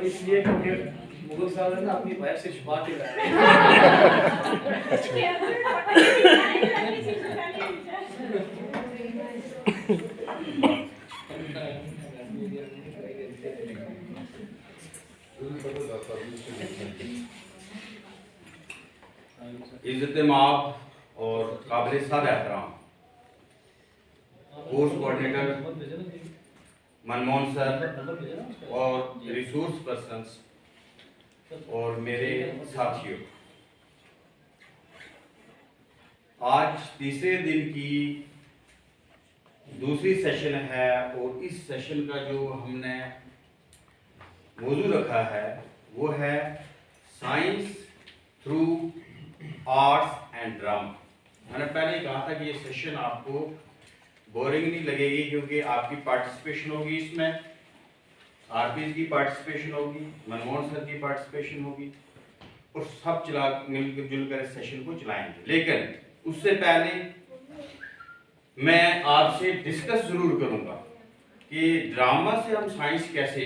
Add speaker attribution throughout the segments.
Speaker 1: इसलिए क्योंकि मुगल साहब ने ना अपनी वाइफ से छुपा के लाया।
Speaker 2: इज्जत-ए-माब और काबिल-ए-साद एहतराम कोर्स कोऑर्डिनेटर मनमोहन सर और रिसोर्स पर्सन्स और मेरे साथियों, आज तीसरे दिन की दूसरी सेशन है और इस सेशन का जो हमने मौजू रखा है वो है science through arts and drama. मैंने पहले ही कहा था कि ये सेशन आपको बोरिंग नहीं लगेगी क्योंकि आपकी पार्टिसिपेशन होगी, इसमें आरपीज की पार्टिसिपेशन होगी, मनमोहन सर की पार्टिसिपेशन होगी और सब मिलकर जुलकर इस सेशन को चलाएंगे। लेकिन उससे पहले मैं आपसे डिस्कस जरूर करूंगा कि ड्रामा से हम साइंस कैसे,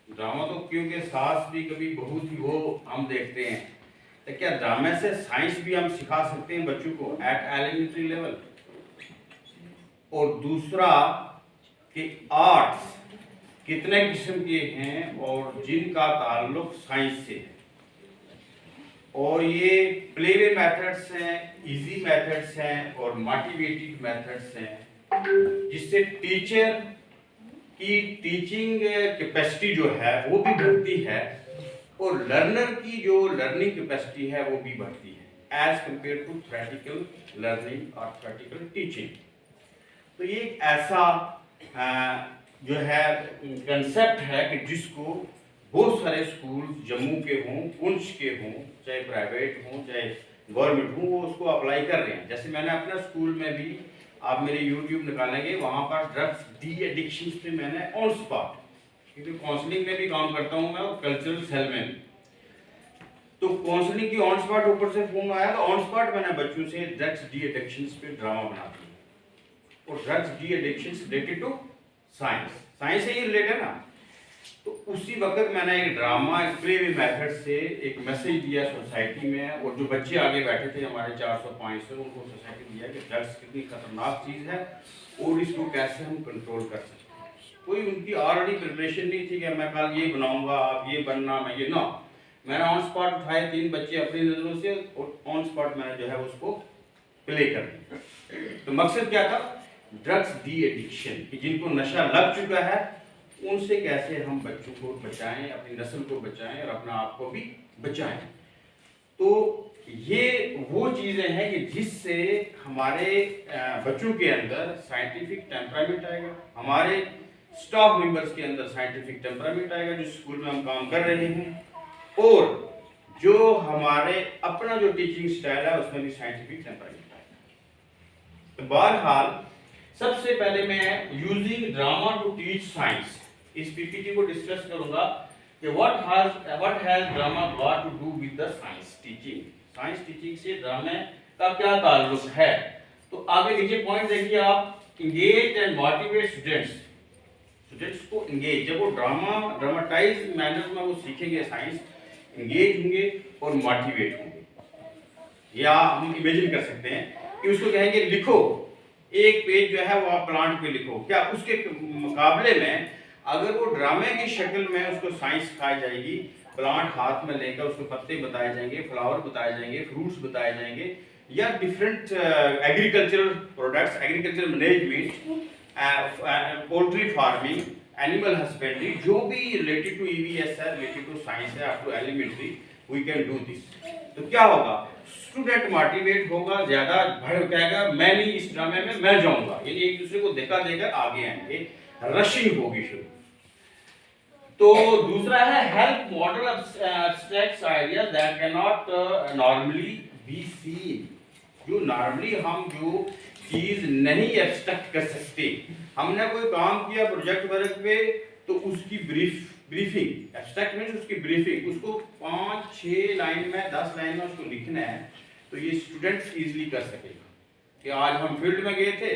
Speaker 2: ड्रामा तो क्योंकि सास भी कभी बहुत ही वो हम देखते हैं, तो क्या ड्रामा से साइंस भी हम सिखा सकते हैं बच्चों को एट एलिमेंट्री लेवल। और दूसरा कि आर्ट्स कितने किस्म के हैं और जिनका ताल्लुक साइंस से है, और ये प्लेवे मेथड्स हैं, इजी मेथड्स हैं और मोटिवेटेड मेथड्स हैं, जिससे टीचर की टीचिंग कैपेसिटी जो है वो भी बढ़ती है और लर्नर की जो लर्निंग कैपेसिटी है वो भी बढ़ती है as compare to theoretical learning और थ्योरेटिकल टीचिंग। तो ये एक ऐसा जो है कंसेप्ट है कि जिसको बहुत सारे स्कूल जम्मू के हों, पुंछ के हों, चाहे प्राइवेट हों चाहे गवर्नमेंट हों, वो उसको अप्लाई कर रहे हैं। जैसे मैंने अपना स्कूल में भी, आप मेरे यूट्यूब निकालेंगे वहाँ पर ड्रग्स डी एडिक्शन पे मैंने ऑन स्पॉट, क्योंकि काउंसलिंग में भी काम करता हूँ मैं और कल्चरल सेल में, तो काउंसलिंग की ऑन स्पॉट ऊपर से फोन आया तो ऑन स्पॉट मैंने बच्चों से ड्रग्स डी एडिक्शन पे ड्रामा बना दिया और drugs de addiction related to science, science से ही रिलेटेड है ना। तो उसी वक्त मैंने एक ड्रामा प्लेवे मेथड से एक मैसेज दिया सोसाइटी में, और जो बच्चे आगे बैठे थे हमारे 400-500, उनको सोसाइटी दिया कि ड्रग्स कितनी खतरनाक चीज़ है और इसको कैसे हम कंट्रोल कर सकते हैं। कोई उनकी ऑलरेडी प्रिपरेशन नहीं थी कि मैं कल ये बनाऊंगा, आप ये बनना, मैं ये ना, मैंने ऑन स्पॉट उठाए 3 बच्चे अपनी नज़रों से और ऑन स्पॉट मैंने जो है उसको प्ले कर दिया। तो मकसद क्या था, ड्रग्स डी एडिक्शन, कि जिनको नशा लग चुका है उनसे कैसे हम बच्चों को बचाएं, अपनी नस्ल को बचाएं और अपना आप को भी बचाएं। तो ये वो चीज़ें हैं कि जिससे हमारे बच्चों के अंदर साइंटिफिक टेम्परामेंट आएगा, हमारे स्टाफ मेंबर्स के अंदर साइंटिफिक टेम्परामेंट आएगा जिस स्कूल में हम काम कर रहे हैं, और जो हमारे अपना जो टीचिंग स्टाइल है उसमें भी साइंटिफिक टेम्परामेंट आएगा। तो बहरहाल सबसे पहले मैं using drama to teach science इस पीपीटी को डिस्कस करूंगा कि what has drama got to do with the science teaching, science teaching से ड्रामे का क्या ताल्लुक है। तो आगे नीचे पॉइंट देखिए आप, इंगेज एंड मोटिवेट स्टूडेंट्स को इंगेज, जब वो ड्रामाटाइज मैनर में वो सीखेंगे साइंस, इंगेज होंगे और मोटिवेट होंगे। या हम इमेजिन कर सकते हैं कि उसको कहेंगे लिखो एक पेज जो है वो आप प्लांट पे लिखो, क्या उसके मुकाबले में अगर वो ड्रामे की शक्ल में उसको साइंस सिखाई जाएगी, प्लांट हाथ में लेकर उसको पत्ते बताए जाएंगे, फ्लावर बताए जाएंगे, फ्रूट्स बताए जाएंगे, या different agricultural products, agriculture management, poultry farming, animal husbandry, जो भी रिलेटेड टू ईवीएस है, रिलेटेड टू साइंस है, up to elementary, we can do this. तो क्या होगा, स्टूडेंट मोटिवेट होगा, ज्यादा भड़क जाएगा, मैं नहीं इस ड्रामे में मैं जाऊंगा, यानी एक दूसरे को देखा देकर आगे आएंगे, रशिंग होगी शुरू। तो दूसरा है help model abstract ideas that can not normally be seen, जो नॉर्मली हम जो चीज नहीं एब्स्ट्रैक्ट कर सकते, हमने कोई काम किया प्रोजेक्ट वर्क पे तो उसकी ब्रीफिंग, एब्स्ट्रैक्ट मींस उसकी ब्रीफिंग, उसको 5-6 लाइन में 10 लाइन में उसको लिखना है, तो ये स्टूडेंट्स इजीली कर सकेगा कि आज हम फील्ड में गए थे,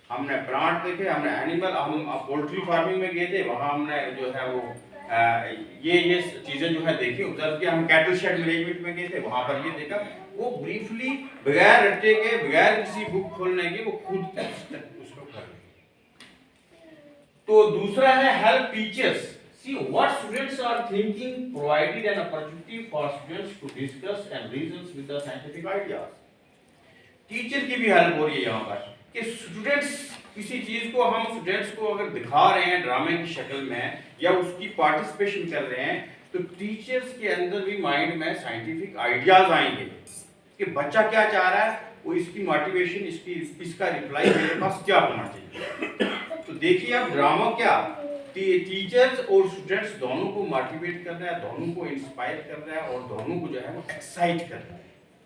Speaker 2: हमने प्लांट देखे, हमने एनिमल, हम पोल्ट्री फार्मिंग में गए थे, वहाँ हमने जो है वो ये चीजें जो है देखी, ऑब्जर्व किया। हम कैटल शेड मैनेजमेंट में गए थे, वहां पर ये देखा, वो ब्रीफली बगैर रट्टे के, बगैर किसी बुक खोलने के, वो खुद उसको कर रहे। तो दूसरा है help teachers. See what students are thinking, provided an opportunity for students to discuss and reason with the scientific ideas. Teacher की भी हेल्प हो रही है यहाँ पर कि स्टूडेंट्स किसी चीज को, हम स्टूडेंट्स को अगर दिखा रहे हैं ड्रामे की शक्ल में या उसकी पार्टिसिपेशन कर रहे हैं, तो टीचर्स के अंदर भी माइंड में साइंटिफिक आइडियाज आएंगे कि बच्चा क्या चाह रहा है, वो इसकी मोटिवेशन, इसका रिप्लाई मेरे पास क्या होना चाहिए। तो देखिए आप, ड्रामा क्या टीचर्स और स्टूडेंट्स दोनों को मोटिवेट कर रहा है, दोनों को इंस्पायर कर रहा है और दोनों को जो है वो एक्साइट कर रहा है,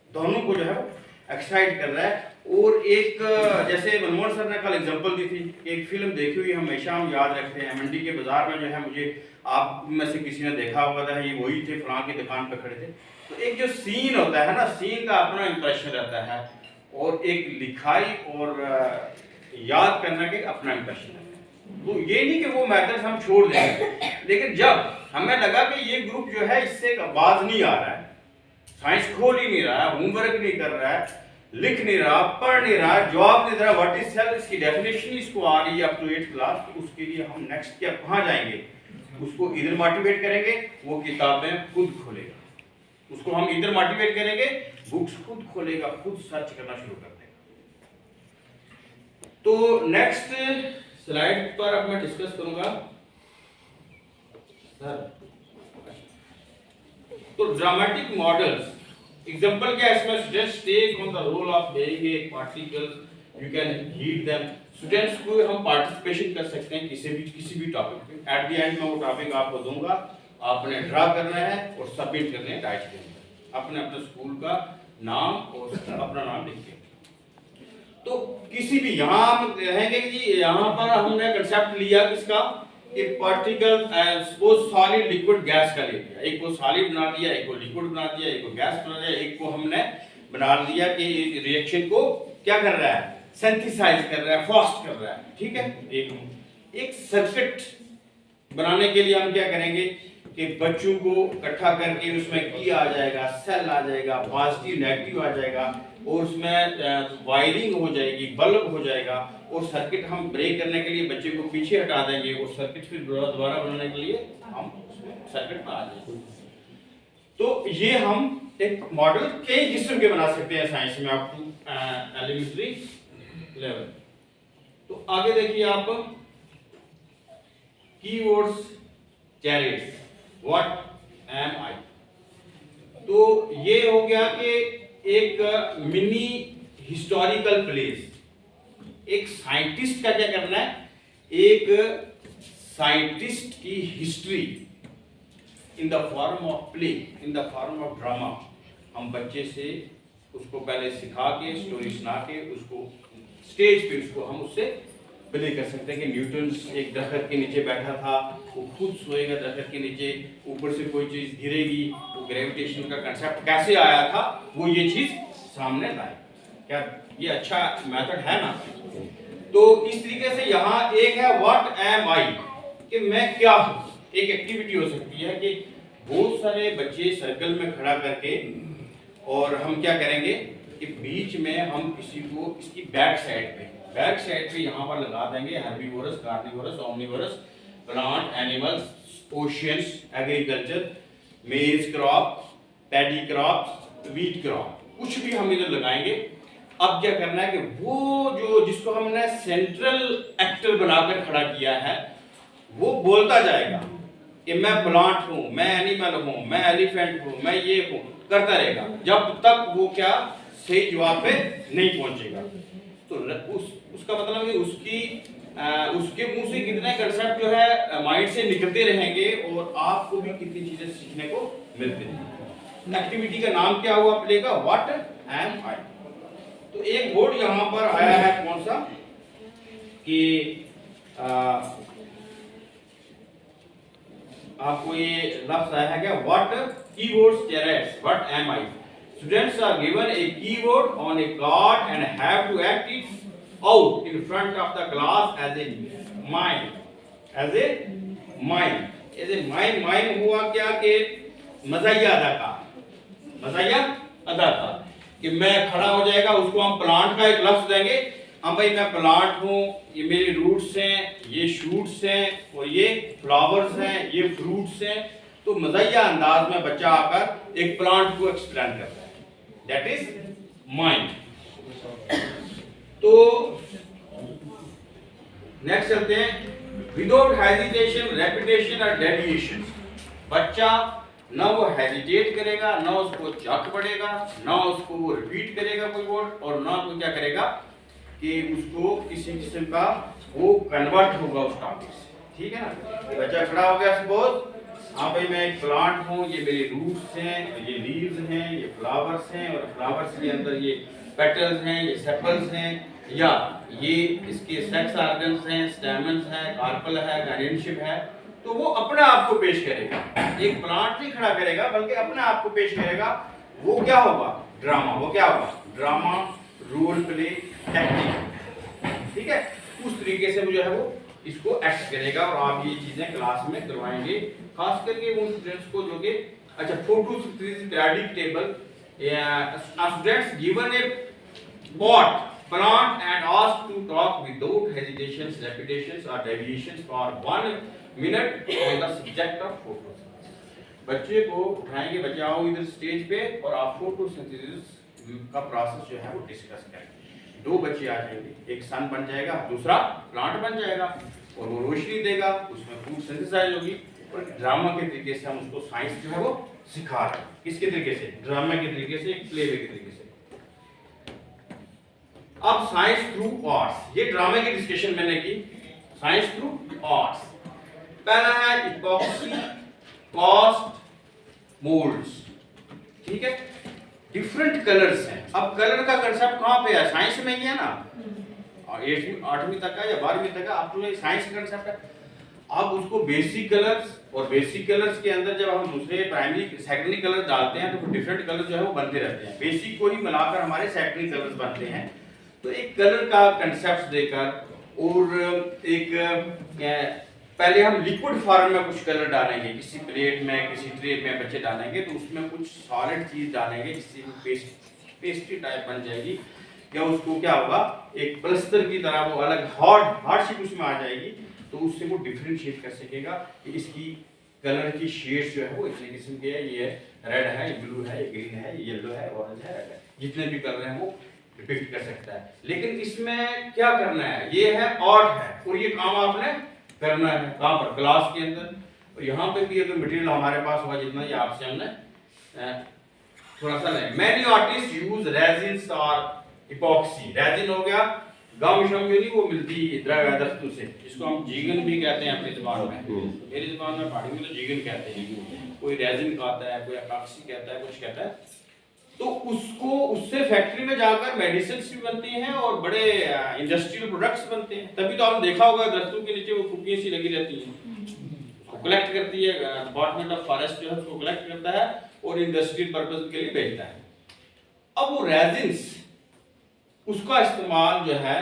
Speaker 2: दोनों को जो है वो एक्साइट कर रहा है। और एक जैसे मनमोहन सर ने कल एग्जांपल दी थी, एक फिल्म देखी हुई हमेशा हम याद रखते हैं, मंडी के बाजार में जो है, मुझे आप में से किसी ने देखा होगा था, ये वही थे, फलां की दुकान पे खड़े थे। तो एक जो सीन होता है ना, सीन का अपना इंप्रेशन रहता है और एक लिखाई और याद करने के अपना इंप्रेशन है। तो ये नहीं कि वो मैथड्स हम छोड़ देंगे, लेकिन जब हमें लगा कि ये ग्रुप जो है इससे बाज नहीं आ रहा है, साइंस खोल ही नहीं रहा है, होमवर्क नहीं कर रहा है, लिख नहीं रहा, पढ़ नहीं रहा, जवाब नहीं दे रहा, व्हाट इज सेल, इसकी डेफिनेशन इसको आ रही है अप टू 8th क्लास, तो उसके लिए हम नेक्स्ट स्टेप कहाँ जाएंगे, उसको इधर मोटिवेट करेंगे, वो किताबें खुद खोलेगा, उसको हम इधर मोटिवेट करेंगे, बुक्स खुद खोलेगा, खुद सर्च करना शुरू कर देगा। तो नेक्स्ट स्लाइड पर अब मैं डिस्कस करूंगा सर। तो ड्रामेटिक मॉडल्स, एग्जांपल क्या है इसमें, students take on the role of being a particles, you can read them. Students को हम पार्टिसिपेशन कर सकते हैं किसी भी टॉपिक पे। एट द एंड में वो टॉपिक आपको दूंगा, आपने ड्रा करना है और सबमिट करने हैं डाइट के अंदर, अपने अपने स्कूल का नाम और अपना नाम लिख के। तो किसी भी, यहाँ हम रहेंगे कि यहाँ पर हमने कंसेप्ट लिया किसका, कि particle, suppose solid liquid gas का ले लिया, एक को सॉलिड बना दिया, एक को लिक्विड बना दिया, एक को गैस बना दिया, एक को हमने बना दिया कि रिएक्शन को क्या कर रहा है, सिंथेसाइज कर रहा है, फास्ट कर रहा है, ठीक है। एक सर्किट बनाने के लिए हम क्या करेंगे कि बच्चों को इकट्ठा करके उसमें की आ जाएगा, सेल आ जाएगा, पॉजिटिव नेगेटिव आ जाएगा, और उसमें वायरिंग हो जाएगी, बल्ब हो जाएगा, और सर्किट हम ब्रेक करने के लिए बच्चे को पीछे हटा देंगे, और सर्किट फिर दोबारा बनाने के लिए हम सर्किट में आ जाएंगे। तो ये हम एक मॉडल कई किस्म के बना सकते हैं साइंस में अप टू एलिमेंट्री लेवल। तो आगे देखिए आप, कीवर्ड्स चैरिट्स, व्हाट एम आई। तो ये हो गया कि एक मिनी हिस्टोरिकल प्लेस। एक साइंटिस्ट का क्या करना है, एक साइंटिस्ट की history in the form of play, in the form of drama, हम बच्चे से उसको पहले सिखा के, स्टोरी सुना के, उसको स्टेज पे उसको हम उससे प्ले कर सकते हैं कि न्यूटन एक दरख्त के नीचे बैठा था, वो खुद सोएगा दरख्त के नीचे, ऊपर से कोई चीज गिरेगी, तो ग्रेविटेशन का कंसेप्ट कैसे आया था, वो ये चीज सामने लाए। क्या ये अच्छा मेथड है ना। तो इस तरीके से यहाँ एक है व्हाट एम आई, कि मैं क्या हूँ। एक एक्टिविटी हो सकती है कि बहुत सारे बच्चे सर्कल में खड़ा करके, और हम क्या करेंगे कि बीच में हम किसी को इसकी बैक साइड पे यहाँ पर लगा देंगे herbivorous, carnivorous, omnivorous, plant, animals, oceans, agriculture, maize crop, paddy crop, wheat crop, कुछ भी हम इधर लगाएंगे। अब क्या करना है कि वो जो जिसको हमने सेंट्रल एक्टर बनाकर खड़ा किया है, वो बोलता जाएगा कि मैं प्लांट हूं, मैं एनिमल हूं, मैं एलिफेंट हूं, मैं ये हूं, करता रहेगा जब तक वो क्या सही जवाब पे नहीं पहुंचेगा। तो उसका मतलब है उसके मुंह से कितने कंसेप्ट जो है माइंड से निकलते रहेंगे और आपको भी कितनी चीजें सीखने को मिलती हैं। एक्टिविटी का नाम क्या हुआ प्ले का, व्हाट एम आई। तो एक बोर्ड यहां पर आया है, कौन सा, कि आपको ये लफ्ज आया है क्या, what keywords charades, what am I. Students are given a keyword on a card and have to act it out in front of the class as a mime. ऐसे माइम माइम हुआ क्या कि मज़ाहिया अदाकार, मज़ाहिया अदाकार कि मैं खड़ा हो जाएगा, उसको हम प्लांट का एक लफ्ज देंगे, हम भाई मैं प्लांट हूँ, ये मेरी रूट्स हैं, ये शूट्स हैं और ये फ्लावर्स हैं, ये फ्रूट्स हैं। तो मज़ाहिया अंदाज में बच्चा आकर एक प्लांट को एक्सप्लेन करता है, दैट इज माइंड। तो नेक्स्ट चलते हैं, विदाउट हेजिटेशन, रेपिटेशन और डेविएशन। बच्चा ना वो हेजिटेट करेगा, ना उसको चक पड़ेगा, ना उसको वो रिपीट करेगा कोई वर्ड, और ना वो क्या करेगा कि उसको किसी किस्म का वो कन्वर्ट होगा उस टॉपिक से, ठीक है ना। बच्चा खड़ा हो गया, सपोज हाँ भाई मैं एक प्लांट हूँ, ये मेरे रूट्स हैं, ये लीव्स हैं, ये फ्लावर्स हैं, और फ्लावर्स के अंदर ये पेटल्स हैं, ये सेपल्स हैं, या ये इसके सेक्स ऑर्गन्स हैं, स्टैमेंस हैं, कार्पल है, गार्डियनशिप है। तो वो अपने आप को पेश करेगा, एक प्लांट नहीं खड़ा करेगा बल्कि अपने आप को पेश करेगा। वो क्या होगा? ड्रामा। वो क्या होगा? ड्रामा, रोल प्ले, एक्टिंग, ठीक है। उस तरीके से वो जो है वो इसको एक्ट करेगा, और आप ये चीजें क्लास में करवाएंगे, खास करके उन स्टूडेंट्स को जो कि अच्छा photosynthesis periodic table, students given a pot plant and asked to talk without hesitations, repetitions or deviations for 1 minute on the subject of photosynthesis। बच्चे को उठाएंगे, बच्चे आओ इधर स्टेज पे और आप फोटोसिंथेसिस का प्रोसेस जो है वो डिस्कस करेंगे। 2 बच्चे आ जाएंगे, एक सन बन जाएगा, दूसरा प्लांट बन जाएगा, और वो रोशनी देगा, उसमें फूड सिंथेसाइज होगी, और ड्रामा के तरीके से हम उसको साइंस जो है वो सिखा रहे हैं। किसके तरीके से? ड्रामा के तरीके से, एक प्लेवे के तरीके से। अब साइंस थ्रू आर्ट्स, ये ड्रामे की डिस्कशन मैंने की, साइंस थ्रू आर्ट्स। पहला है इपॉक्सी कास्ट मोल्ड्स, ठीक है, डिफरेंट कलर्स हैं। अब कलर का कंसेप्ट कहां पे है? साइंस में ही है ना, 8वीं तक का या 12वीं तक का, आप तो साइंस का कंसेप्ट है। अब उसको बेसिक कलर्स, और बेसिक कलर्स के अंदर जब हम दूसरे प्राइमरी सेकेंडरी कलर डालते हैं तो डिफरेंट कलर जो है वो बनते रहते हैं, बेसिक को ही मिलाकर हमारे सेकेंडरी कलर्स बनते हैं। तो एक कलर का कंसेप्ट देकर, और एक पहले हम लिक्विड फॉर्म में कुछ कलर डालेंगे, किसी प्लेट में, किसी ट्रे में बच्चे डालेंगे, तो उसमें कुछ सॉलिड चीज डालेंगे जिससे पेस्ट्री टाइप बन जाएगी, या उसको क्या होगा, एक प्लस्तर की तरह वो अलग हार्ड शेप उसमें आ जाएगी। तो उससे वो डिफरेंशिएट कर सकेगा कि इसकी कलर की शेड्स जो है वो इतने किस्म के है, ये रेड है, ये ब्लू है, ये ग्रीन है, ये येलो है, ऑरेंज है, रेड है, जितने भी कलर हैं वो डिपिक्ट कर सकता है। लेकिन इसमें क्या करना है? ये है आर्ट है, और ये काम आपने करना है कहां पर? क्लास के अंदर। और यहाँ पे भी अगर मटेरियल हमारे पास होगा जितना, ये आपसे हमने थोड़ा सा लें। मैनी आर्टिस्ट यूज रेजिन्स और इपॉक्सी। रेजिन हो गया गम शम नहीं, वो मिलती दस्तों से, जिसको हम जीगन भी कहते हैं अपनी जुबान में, मेरी जुबान में पहाड़ी में तो जीगन कहते हैं, कोई रेजिन कहता है, कोई इपॉक्सी कहता है, कुछ कहता है। तो उसको, उससे फैक्ट्री में जाकर मेडिसिन भी बनती हैं और बड़े इंडस्ट्रियल प्रोडक्ट्स बनते हैं। तभी तो आपने देखा होगा दरख्तों के नीचे वो फुकियां सी लगी रहती हैं, उसको कलेक्ट करती है डिपार्टमेंट ऑफ फॉरेस्ट जो है, उसको कलेक्ट करता है और इंडस्ट्रियल पर्पस के लिए भेजता है। अब वो रेजिन्स, उसका इस्तेमाल जो है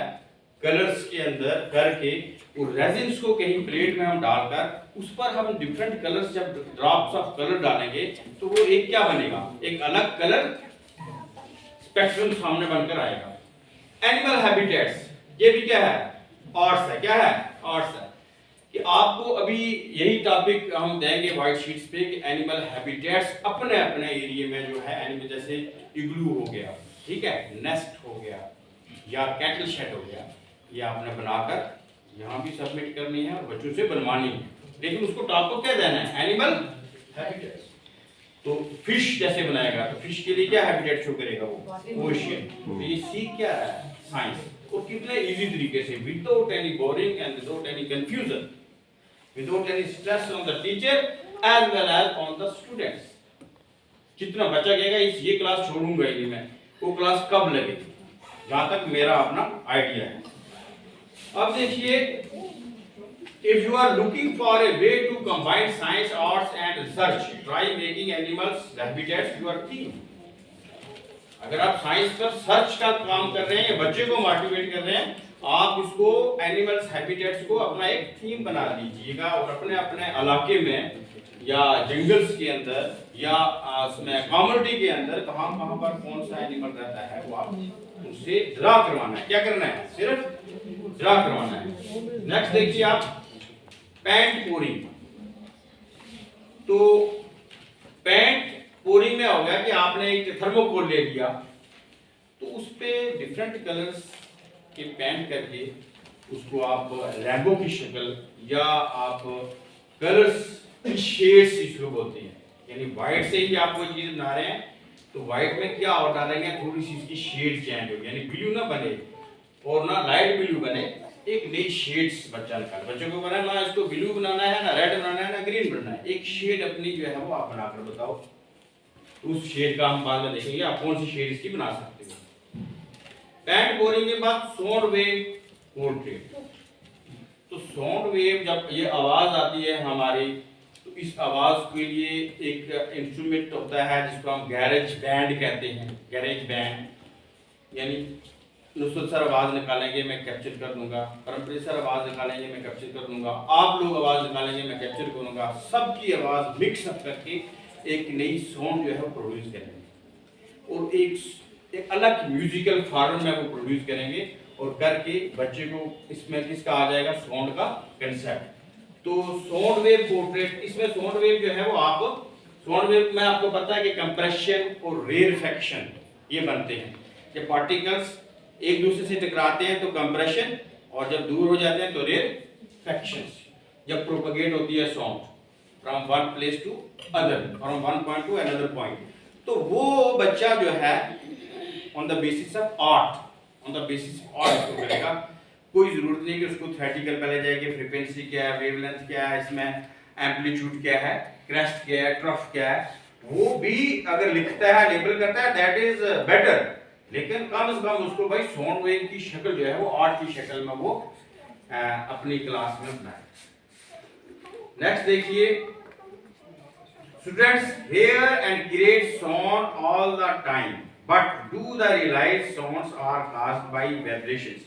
Speaker 2: कलर्स के अंदर करके, और रेजिन्स को कहीं प्लेट में हम डालकर उस पर हम डिफरेंट कलर्स, जब ड्रॉप्स ऑफ कलर डालेंगे तो वो एक क्या बनेगा, एक अलग कलर स्पेक्ट्रम सामने बनकर आएगा। एनिमल हैबिटेट्स, ये भी क्या है? आर्ट्स है। क्या है? आर्ट्स है। कि आपको अभी यही टॉपिक हम देंगे व्हाइट शीट्स पे कि एनिमल हैबिटेट्स अपने अपने एरिया में जो है एनिमल, जैसे इग्लू हो गया, ठीक है, नेस्ट हो गया, या कैटल शेड हो गया, ये आपने बनाकर यहाँ भी सबमिट करनी है और बच्चों से बनवानी है। लेकिन उसको टॉपिक क्या देना है? Animal habitats. तो फिश जैसे बनाएगा तो फिश के लिए क्या हैबिटेट शो करेगा? वो ओशियन। तो ये सीख क्या है? साइंस। और कितने इजी तरीके से, without any boring and without any confusion, without any stress on the teacher as well as on the students. जितना बच्चा कहेगा इस ये क्लास छोड़ूंगा ही मैं, वो क्लास कब लगेगी, जहां तक मेरा अपना आइडिया है। अब देखिए, if you are looking for a way to combine science, arts and research, try making animals habitats your theme। अगर आप साइंस पर सर्च का काम कर रहे हैं या बच्चे को मोटिवेट कर रहे हैं आप इसको एनिमल्स हैबिटेट्स को अपना एक थीम बना लीजिएगा और अपने अपने इलाके में या जंगल्स के अंदर या उसमें कम्युनिटी के अंदर कहाँ कहाँ पर कौन सा एनिमल रहता है वो आप उससे ड्रा करवाना है। क्या करना है? सिर्फ ड्रा करवाना है। नेक्स्ट देखिए आप पेंट पोरिंग। तो पेंट पोरिंग में हो गया कि आपने एक थर्मोकोल ले लिया, तो उस पे डिफरेंट कलर्स के पेंट करके उसको आप रैंबो की शक्ल या आप कलर्स की शेड्स इसको बोलते हैं, यानी व्हाइट से ही आप कोई चीज बना रहे हैं तो व्हाइट में क्या और डालेंगे, थोड़ी सी इसकी शेड चेंज हो, यानी ब्लू ना बने और ना लाइट ब्लू बने, एक नई शेड्स बच्चा निकाले। बच्चों को बनाना ना इसको ब्लू बनाना है, ना रेड बनाना है, ना ग्रीन बनाना है, एक शेड अपनी जो है वो आप बनाकर बताओ। उस शेड का हम बाद में देखेंगे आप कौन सी शेड इसकी बना सकते हो। पेंट बोरिंग के बाद साउंड वेव पोर्ट्रेट। तो साउंड वेव जब ये आवाज आती है हमारी, तो इस आवाज के लिए एक इंस्ट्रूमेंट होता है जिसको हम गैरेज बैंड कहते हैं। गैरेज बैंड यानी नुसरत सर आवाज निकालेंगे मैं कैप्चर कर दूंगा, परमप्रीत सर आवाज निकालेंगे मैं कैप्चर कर दूंगा, आप लोग आवाज निकालेंगे मैं कैप्चर करूंगा, सबकी आवाज मिक्स अप करके एक नई साउंड जो है वो प्रोड्यूस करेंगे और एक अलग म्यूजिकल फॉर्म में वो प्रोड्यूस करेंगे और करके बच्चे को इसमें किसका आ जाएगा, साउंड का कंसेप्ट। तो साउंड वेव पोर्ट्रेट, इसमें साउंड वेव जो है वो आप साउंड वेव में आपको पता है कि कंप्रेशन और रेयरफेक्शन ये बनते हैं। जब पार्टिकल्स एक दूसरे से टकराते हैं तो कंप्रेशन, और जब दूर हो जाते हैं तो रेयरफेक्शन। जब प्रोपगेट होती है sound from one place to other, from one point to another point, तो वो बच्चा जो है on the basis of art, on the basis of art इसको करेगा। कोई जरूरत नहीं कि उसको थ्योरेटिकल पहले जाएगी, फ्रीक्वेंसी क्या है, वेवलेंथ क्या है, इसमें एम्पलीट्यूड क्या है, क्रेस्ट क्या है, ट्रफ क्या है, वो भी अगर लिखता है, लेबल करता है, दैट इज बेटर। लेकिन कम से कम उसको भाई साउंड वेव की शक्ल जो है वो आर्ट की शक्ल में वो अपनी क्लास में बनाए। नेक्स्ट देखिए, students hear and create sound all the time, but do the realize sounds are caused by vibrations?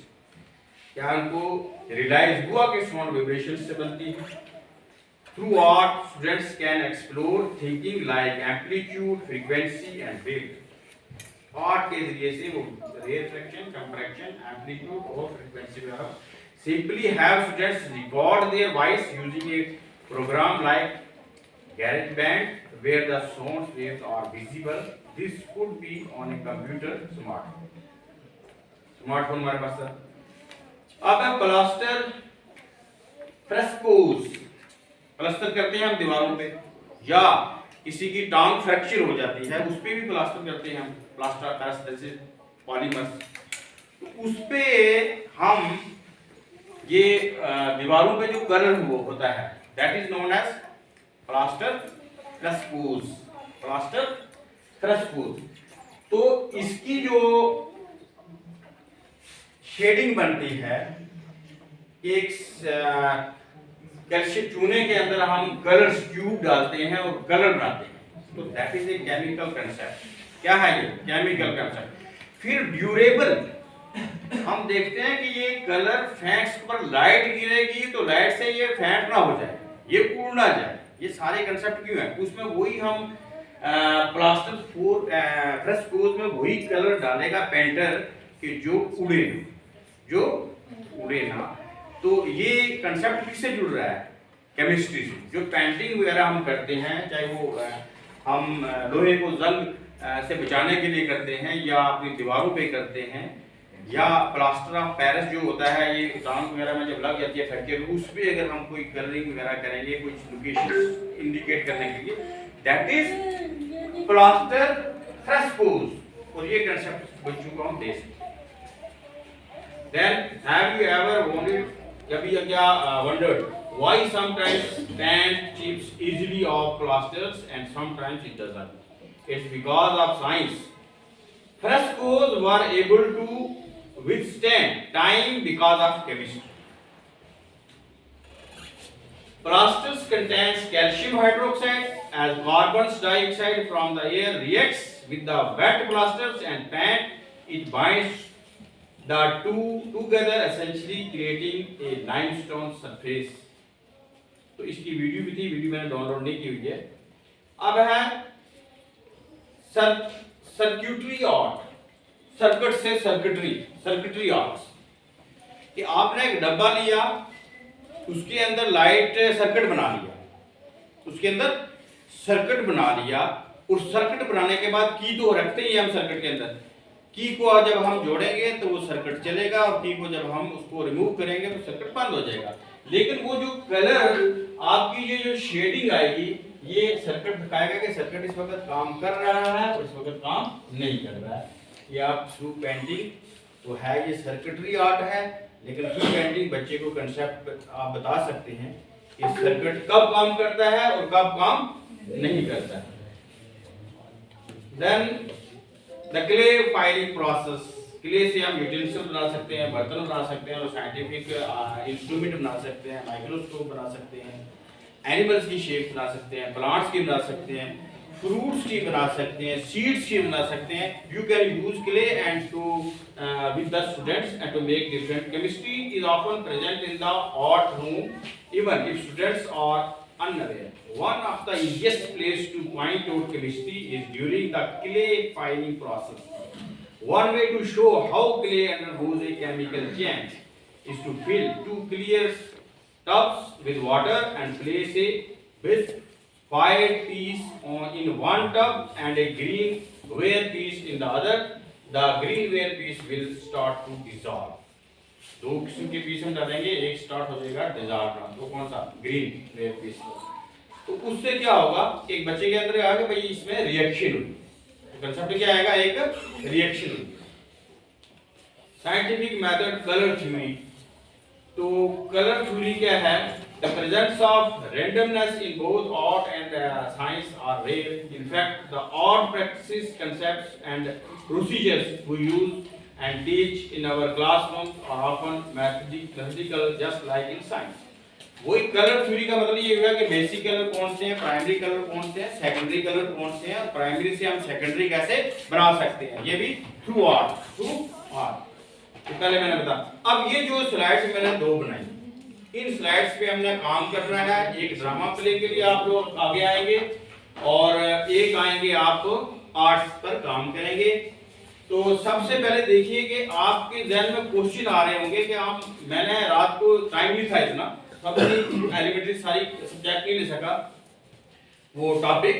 Speaker 2: क्या उनको रियलाइज हुआ कि साउंड वाइब्रेशंस से बनती है? Through art, students can explore thinking like amplitude, frequency and wave. Art के जरिए से वो रेफ्लेक्शन, कंप्रेशन, एम्पलीट्यूड और फ्रीक्वेंसी वगैरह simply have students record their voice using a program like GarageBand where the sound waves are visible. This could be on a computer smartphone हमारे पास है। अब है प्लास्टर फ्रेस्कोस। प्लास्टर करते हैं हम दीवारों पे, या किसी की टांग फ्रैक्चर हो जाती है उस पे भी प्लास्टर करते हैं हम, प्लास्टर पैरासिटिस पॉलीमर्स। तो उस पे हम ये दीवारों पे जो कलर वो होता है that is known as plaster frescoes. Plaster frescoes. तो इसकी जो शेडिंग बनती है, एक कैल्शियम चूने के अंदर हम कलर ट्यूब डालते हैं और कलर बनाते हैं, तो that is a chemical concept. क्या है ये? Chemical concept. फिर ड्यूरेबल, हम देखते हैं कि ये कलर फैंट्स पर लाइट गिरेगी तो लाइट से ये फैंट ना हो जाए, ये उड़ ना जाए। ये सारे कंसेप्ट क्यों है? उसमें वही हम प्लास्टर फ्रेस्कोस में वही कलर डालेगा पेंटर कि जो उड़े ना। तो ये कंसेप्ट किससे जुड़ रहा है? केमिस्ट्री से। जो पेंटिंग वगैरह हम करते हैं, चाहे वो हम लोहे को जंग से बचाने के लिए करते हैं या अपनी दीवारों पे करते हैं, या प्लास्टर ऑफ पेरिस जो होता है ये टांग वगैरह में जब लग जाती है फ्रैक्चर, उस पे अगर हम कोई कलरिंग वगैरह करेंगे, कुछ लोकेशन इंडिकेट करने के लिए, दैट इज प्लास्टर फ्रेस्कोस। और ये कंसेप्ट बच्चों को हम दे सकते हैं। Then have you ever wondered, कभी क्या wondered why sometimes paint chips easily off plasters and sometimes it doesn't? It's because of science. Frescoes were able to withstand time because of chemistry. Plasters contains calcium hydroxide as carbon dioxide from the air reacts with the wet plasters and paint. It binds the two together essentially creating a limestone surface। तो इसकी video भी थी, video मैंने download नहीं की हुई है। अब है सर्क्यूटरी आर्ट, सर्किट से सर्किटरी आर्ट्स, कि आपने एक डब्बा लिया, उसके अंदर लाइट सर्किट बना लिया, उसके अंदर सर्किट बना लिया, और सर्किट बनाने के बाद की तो रखते ही हम सर्किट के अंदर, की को जब हम जोड़ेंगे तो वो सर्किट चलेगा, और की को जब हम उसको रिमूव करेंगे तो सर्किट बंद हो जाएगा। लेकिन वो जो कलर आपकी ये जो शेडिंग आएगी, ये सर्किट दिखाएगा कि सर्किट इस वक्त काम कर रहा है और इस वक्त काम नहीं कर रहा है। ये आप थ्रू पेंटिंग तो है, ये सर्किटरी आर्ट है, लेकिन थ्रू पेंटिंग बच्चे को कंसेप्ट आप बता सकते हैं कि सर्किट कब काम करता है और कब काम नहीं करता है। Then the clay filing process, clay से हम यूटेंसिल बना सकते हैं, बर्तन बना सकते हैं, और साइंटिफिक इंस्ट्रूमेंट बना सकते हैं, माइक्रोस्कोप बना सकते हैं, एनिमल्स की शेप बना सकते हैं, प्लांट्स की बना सकते हैं, फ्रूट्स की बना सकते हैं, सीड्स की बना सकते हैं। You can use clay and to with the students and to make different. Chemistry is often present in the art room even if students are unaware. One of the easiest place to point out chemistry is during the clay filing process. One way to show how clay undergoes a chemical change is to fill two clear tubs with water and place a bisque white piece in one tub and a green ware piece in the other. The green ware piece will start to dissolve. दो किस्म के piece हम डालेंगे, एक start हो जाएगा dissolve होना, तो कौन सा ग्रीन वेयर पीस। तो उससे क्या होगा, एक बच्चे के अंदर आएगा भाई इसमें रिएक्शन हुई, तो कंसेप्ट क्या आएगा, एक रिएक्शन हुई। साइंटिफिक मेथड कलर थ्योरी, तो कलर थ्योरी क्या है, the presence of randomness in both art and science are rare. In fact the art practices concepts and procedures we use and teach in our classrooms are often mathematical just like in science। वही colour theory का मतलब ये हुआ कि basic colour कौन से हैं, primary colour कौन से हैं, सेकेंडरी कलर कौन से हैं, और प्राइमरी से हम सेकेंडरी कैसे बना सकते हैं, ये भी थ्रू आर्ट। तो पहले मैंने बताया। अब ये जो स्लाइड्स मैंने दो बनाई, इन स्लाइड्स पे हमने काम करना है। एक ड्रामा प्ले के लिए आप लोग आगे आएंगे और एक आएंगे आप आर्ट्स पर काम करेंगे। तो सबसे पहले देखिए कि आपके ध्यान में क्वेश्चन आ रहे होंगे कि आप, मैंने रात को टाइम नहीं था इतना, सबसे एलिमेंट्री सारी सब्जेक्ट नहीं ले सका वो टॉपिक,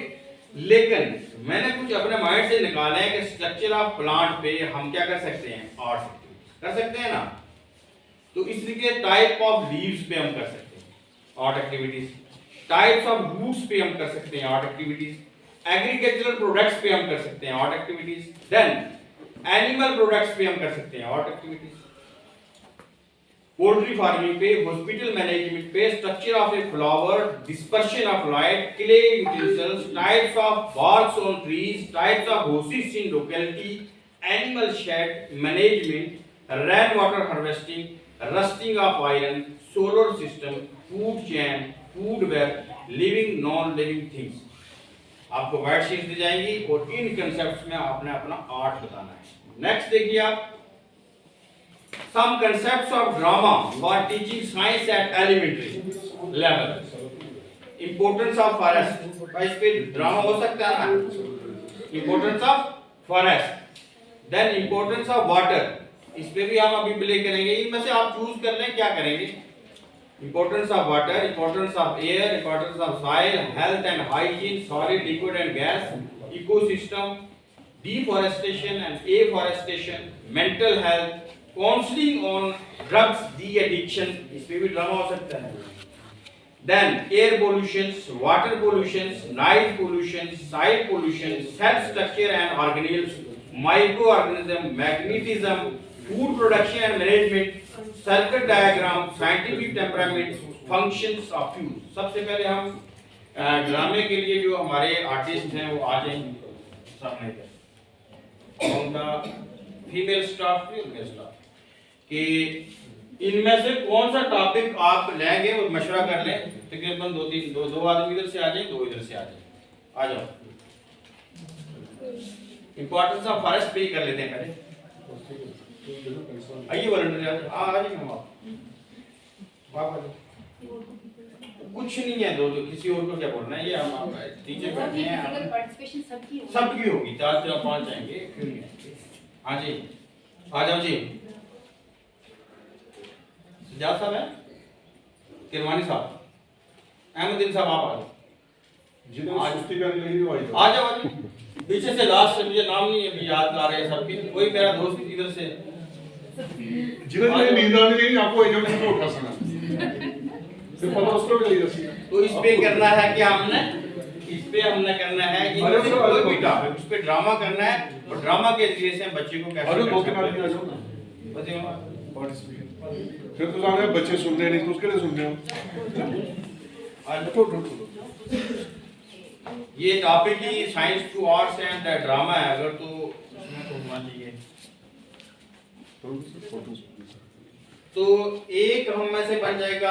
Speaker 2: लेकिन मैंने कुछ अपने माइंड से निकाले हैं कि स्ट्रक्चर ऑफ प्लांट पे हम क्या कर सकते हैं, आर्ट कर सकते हैं ना। तो इसलिए टाइप ऑफ लीव्स पे हम कर सकते हैं art activities, types of roots पे हम कर सकते हैं आर्ट एक्टिविटीज, एग्रीकल्चरल प्रोडक्ट्स पे हम कर सकते हैं art activities, then animal products पे हम कर सकते हैं आर्ट एक्टिविटीज, पोल्ट्री फार्मिंग पे, हॉस्पिटल मैनेजमेंट पे, structure of a flower, dispersion of light, clay utensils, types of barks on trees, types of houses in locality, animal shed management, rain water harvesting, rusting of iron, solar system, food chain, food web, living non living things. आपको word sheet दी जाएंगी और इन concepts में आपने अपना art बताना है। Next देखिए आप, some concepts of drama for teaching science at elementary level, importance of forest, इस पे ड्रामा हो सकता है ना, importance of forest, then importance of water, इस पे भी हम अभी प्ले करेंगे। इनमें से आप चूज कर लें क्या करेंगे, importance of water, importance of air, importance of soil, health and hygiene, solid, liquid and gas, ecosystem, deforestation and afforestation, mental health, counseling on drugs, de-addiction, इस पे भी ड्रामा हो सकता है। Then air pollution, water pollution, noise pollution, soil pollution, cell structure and organelles, microorganism, magnetism, food production and management, circuit diagram, scientific temperament, functions of fuse. सबसे पहले हम ड्रामे के लिए जो हमारे आर्टिस्ट हैं वो आ जाएंगे सामने पे, on the female staff, mail staff, कि इनमें से कौन सा टॉपिक आप लेंगे और मशवरा कर लें। तकरीबन दो आदमी इधर से आ जाए, दो इधर से आ जाए, आ जाओ। इंपॉर्टेंस ऑफ फॉरेस्ट पे कर लेते हैं पहले, आइए वॉलंटियर आ जाइए हम आप कुछ नहीं है दो किसी और को क्या बोलना है, ये हम टीचर बैठे हैं
Speaker 3: पार्टिसिपेशन
Speaker 2: सबकी होगी, 4 से 5 आएंगे, क्यों नहीं आएंगे। हाँ जी आ जाओ जी, सजाद साहब है, किरमानी साहब, अहमदीन साहब आप आ जाओ, आ जाओ पीछे से लास्ट से, मुझे नाम नहीं अभी याद आ रहे हैं सबके, कोई मेरा दोस्त इधर से
Speaker 4: जिन्हें नींद आने नहीं आपको एकदम से उठा सका सिर्फ पता उसको भी नहीं रसी।
Speaker 2: तो इस पे करना है कि हमने इस पे हमने करना है कि कोई भी टॉपिक उस पे ड्रामा करना है, और ड्रामा के जरिए से बच्चे को कैसे
Speaker 4: अरे दो तीन आदमी आ जाओ ना
Speaker 2: बताइए।
Speaker 4: फिर तो जाने बच्चे सुन रहे नहीं तो उसके लिए सुन रहे हो।
Speaker 2: ये टॉपिक ही science to arts and drama है, अगर तो उसमें तो होना चाहिए। तो एक हम में से बन जाएगा